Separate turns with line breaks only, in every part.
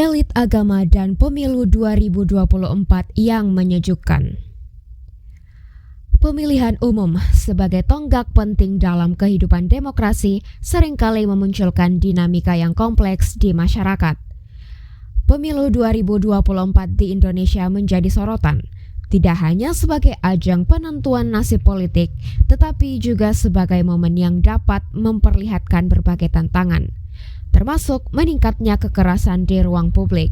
Elit agama dan pemilu 2024 yang menyejukkan. Pemilihan umum sebagai tonggak penting dalam kehidupan demokrasi seringkali memunculkan dinamika yang kompleks di masyarakat. Pemilu 2024 di Indonesia menjadi sorotan, tidak hanya sebagai ajang penentuan nasib politik, tetapi juga sebagai momen yang dapat memperlihatkan berbagai tantangan, termasuk meningkatnya kekerasan di ruang publik.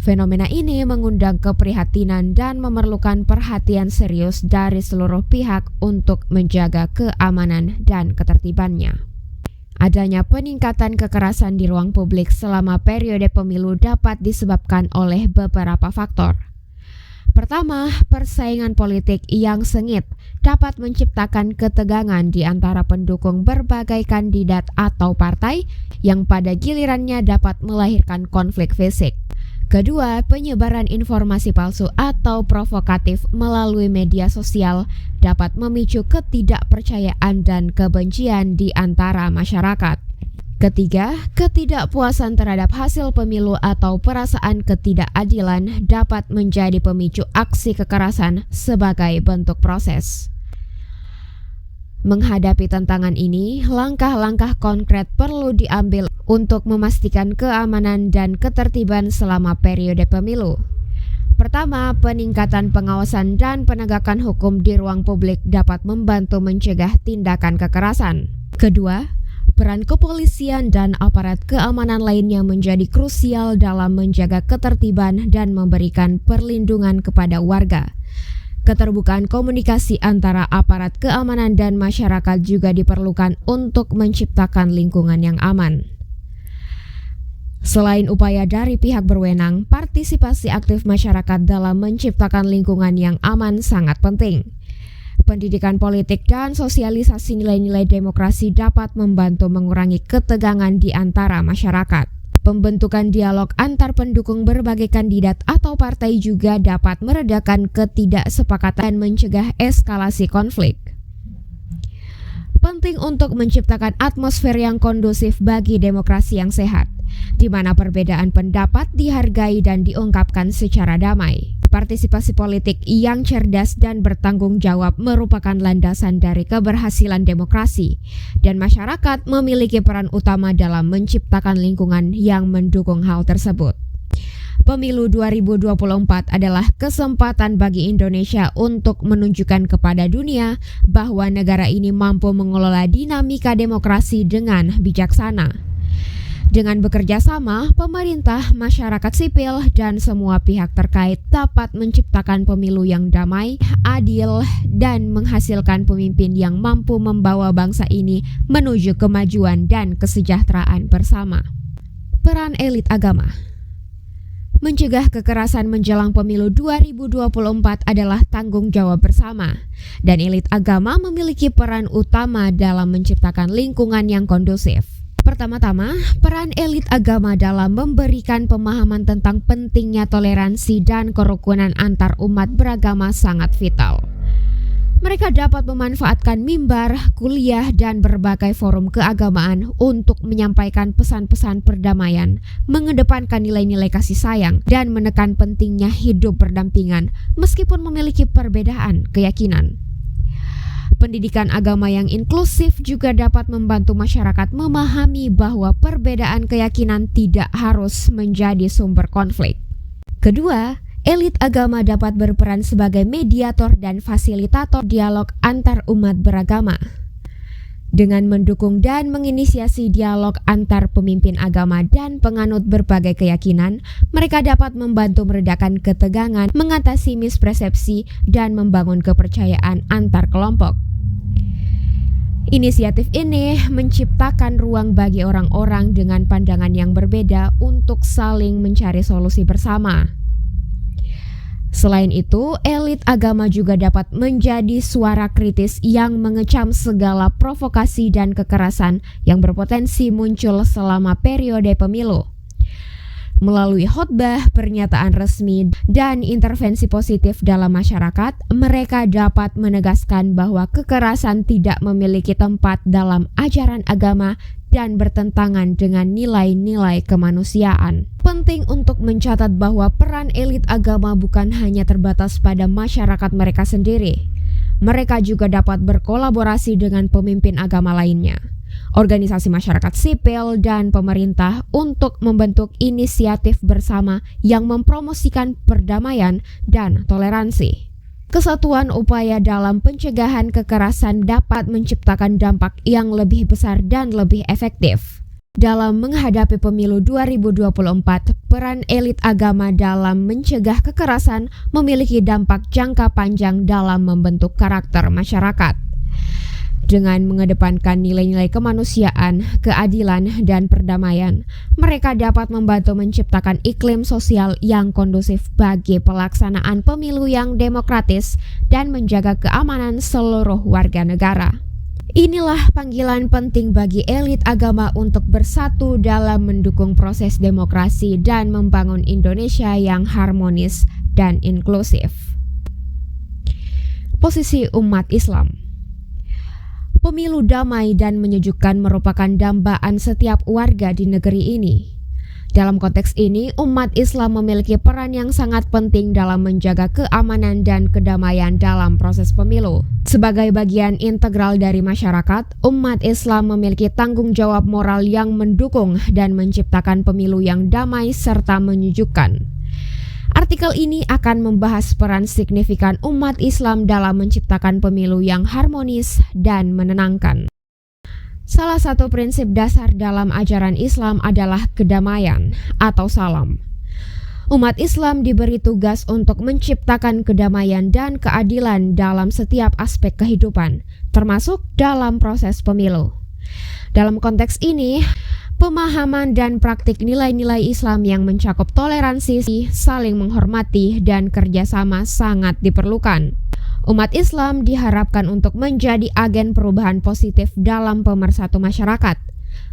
Fenomena ini mengundang keprihatinan dan memerlukan perhatian serius dari seluruh pihak untuk menjaga keamanan dan ketertibannya. Adanya peningkatan kekerasan di ruang publik selama periode pemilu dapat disebabkan oleh beberapa faktor. Pertama, persaingan politik yang sengit dapat menciptakan ketegangan di antara pendukung berbagai kandidat atau partai yang pada gilirannya dapat melahirkan konflik fisik. Kedua, penyebaran informasi palsu atau provokatif melalui media sosial dapat memicu ketidakpercayaan dan kebencian di antara masyarakat. Ketiga, ketidakpuasan terhadap hasil pemilu atau perasaan ketidakadilan dapat menjadi pemicu aksi kekerasan sebagai bentuk proses. Menghadapi tantangan ini, langkah-langkah konkret perlu diambil untuk memastikan keamanan dan ketertiban selama periode pemilu. Pertama, peningkatan pengawasan dan penegakan hukum di ruang publik dapat membantu mencegah tindakan kekerasan. Kedua, peran kepolisian dan aparat keamanan lainnya menjadi krusial dalam menjaga ketertiban dan memberikan perlindungan kepada warga. Keterbukaan komunikasi antara aparat keamanan dan masyarakat juga diperlukan untuk menciptakan lingkungan yang aman. Selain upaya dari pihak berwenang, partisipasi aktif masyarakat dalam menciptakan lingkungan yang aman sangat penting. Pendidikan politik dan sosialisasi nilai-nilai demokrasi dapat membantu mengurangi ketegangan di antara masyarakat. Pembentukan dialog antar pendukung berbagai kandidat atau partai juga dapat meredakan ketidaksepakatan dan mencegah eskalasi konflik. Penting untuk menciptakan atmosfer yang kondusif bagi demokrasi yang sehat, di mana perbedaan pendapat dihargai dan diungkapkan secara damai. Partisipasi politik yang cerdas dan bertanggung jawab merupakan landasan dari keberhasilan demokrasi, dan masyarakat memiliki peran utama dalam menciptakan lingkungan yang mendukung hal tersebut. Pemilu 2024 adalah kesempatan bagi Indonesia untuk menunjukkan kepada dunia bahwa negara ini mampu mengelola dinamika demokrasi dengan bijaksana. Dengan bekerja sama, pemerintah, masyarakat sipil, dan semua pihak terkait dapat menciptakan pemilu yang damai, adil, dan menghasilkan pemimpin yang mampu membawa bangsa ini menuju kemajuan dan kesejahteraan bersama. Peran elit agama. Mencegah kekerasan menjelang pemilu 2024 adalah tanggung jawab bersama, dan elit agama memiliki peran utama dalam menciptakan lingkungan yang kondusif. Pertama-tama, peran elit agama dalam memberikan pemahaman tentang pentingnya toleransi dan kerukunan antar umat beragama sangat vital. Mereka dapat memanfaatkan mimbar, kuliah, dan berbagai forum keagamaan untuk menyampaikan pesan-pesan perdamaian, mengedepankan nilai-nilai kasih sayang, dan menekan pentingnya hidup berdampingan meskipun memiliki perbedaan keyakinan. Pendidikan agama yang inklusif juga dapat membantu masyarakat memahami bahwa perbedaan keyakinan tidak harus menjadi sumber konflik. Kedua, elit agama dapat berperan sebagai mediator dan fasilitator dialog antar umat beragama. Dengan mendukung dan menginisiasi dialog antar pemimpin agama dan penganut berbagai keyakinan, mereka dapat membantu meredakan ketegangan, mengatasi mispersepsi, dan membangun kepercayaan antar kelompok. Inisiatif ini menciptakan ruang bagi orang-orang dengan pandangan yang berbeda untuk saling mencari solusi bersama. Selain itu, elit agama juga dapat menjadi suara kritis yang mengecam segala provokasi dan kekerasan yang berpotensi muncul selama periode pemilu. Melalui khotbah, pernyataan resmi, dan intervensi positif dalam masyarakat, mereka dapat menegaskan bahwa kekerasan tidak memiliki tempat dalam ajaran agama dan bertentangan dengan nilai-nilai kemanusiaan. Penting untuk mencatat bahwa peran elit agama bukan hanya terbatas pada masyarakat mereka sendiri. Mereka juga dapat berkolaborasi dengan pemimpin agama lainnya, organisasi masyarakat sipil, dan pemerintah untuk membentuk inisiatif bersama yang mempromosikan perdamaian dan toleransi. Kesatuan upaya dalam pencegahan kekerasan dapat menciptakan dampak yang lebih besar dan lebih efektif. Dalam menghadapi pemilu 2024, peran elit agama dalam mencegah kekerasan memiliki dampak jangka panjang dalam membentuk karakter masyarakat. Dengan mengedepankan nilai-nilai kemanusiaan, keadilan, dan perdamaian, mereka dapat membantu menciptakan iklim sosial yang kondusif bagi pelaksanaan pemilu yang demokratis dan menjaga keamanan seluruh warga negara. Inilah panggilan penting bagi elit agama untuk bersatu dalam mendukung proses demokrasi dan membangun Indonesia yang harmonis dan inklusif. Posisi umat Islam. Pemilu damai dan menyejukkan merupakan dambaan setiap warga di negeri ini. Dalam konteks ini, umat Islam memiliki peran yang sangat penting dalam menjaga keamanan dan kedamaian dalam proses pemilu. Sebagai bagian integral dari masyarakat, umat Islam memiliki tanggung jawab moral yang mendukung dan menciptakan pemilu yang damai serta menyejukkan. Artikel ini akan membahas peran signifikan umat Islam dalam menciptakan pemilu yang harmonis dan menenangkan. Salah satu prinsip dasar dalam ajaran Islam adalah kedamaian atau salam. Umat Islam diberi tugas untuk menciptakan kedamaian dan keadilan dalam setiap aspek kehidupan, termasuk dalam proses pemilu. Dalam konteks ini, pemahaman dan praktik nilai-nilai Islam yang mencakup toleransi, saling menghormati, dan kerjasama sangat diperlukan. Umat Islam diharapkan untuk menjadi agen perubahan positif dalam pemersatu masyarakat,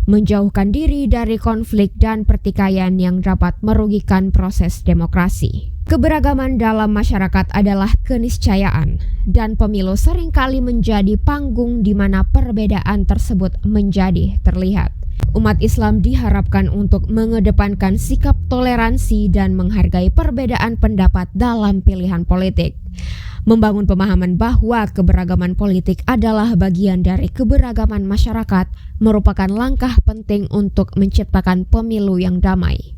menjauhkan diri dari konflik dan pertikaian yang dapat merugikan proses demokrasi. Keberagaman dalam masyarakat adalah keniscayaan, dan pemilu seringkali menjadi panggung di mana perbedaan tersebut menjadi terlihat. Umat Islam diharapkan untuk mengedepankan sikap toleransi dan menghargai perbedaan pendapat dalam pilihan politik. Membangun pemahaman bahwa keberagaman politik adalah bagian dari keberagaman masyarakat merupakan langkah penting untuk menciptakan pemilu yang damai.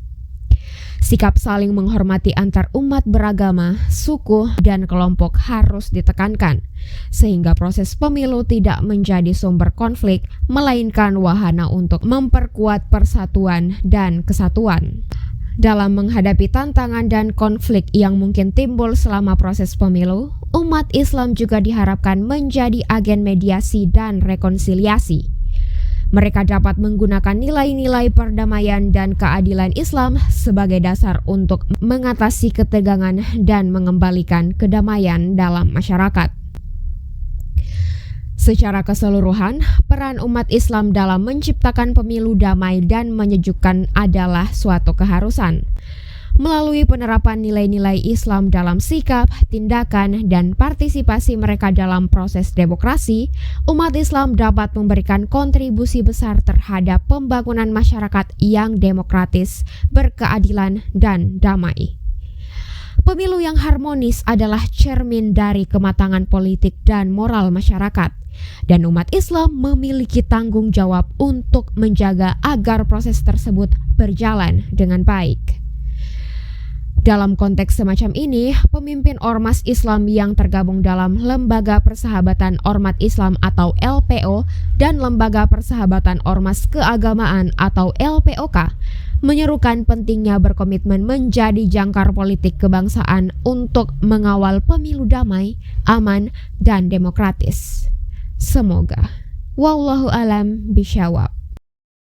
Sikap saling menghormati antar umat beragama, suku, dan kelompok harus ditekankan, sehingga proses pemilu tidak menjadi sumber konflik, melainkan wahana untuk memperkuat persatuan dan kesatuan. Dalam menghadapi tantangan dan konflik yang mungkin timbul selama proses pemilu, umat Islam juga diharapkan menjadi agen mediasi dan rekonsiliasi. Mereka dapat menggunakan nilai-nilai perdamaian dan keadilan Islam sebagai dasar untuk mengatasi ketegangan dan mengembalikan kedamaian dalam masyarakat. Secara keseluruhan, peran umat Islam dalam menciptakan pemilu damai dan menyejukkan adalah suatu keharusan. Melalui penerapan nilai-nilai Islam dalam sikap, tindakan, dan partisipasi mereka dalam proses demokrasi, umat Islam dapat memberikan kontribusi besar terhadap pembangunan masyarakat yang demokratis, berkeadilan, dan damai. Pemilu yang harmonis adalah cermin dari kematangan politik dan moral masyarakat, dan umat Islam memiliki tanggung jawab untuk menjaga agar proses tersebut berjalan dengan baik. Dalam konteks semacam ini, pemimpin ormas Islam yang tergabung dalam Lembaga Persahabatan Ormas Islam atau LPO dan Lembaga Persahabatan Ormas Keagamaan atau LPOK menyerukan pentingnya berkomitmen menjadi jangkar politik kebangsaan untuk mengawal pemilu damai, aman, dan demokratis. Semoga. Wallahu alam bishawab.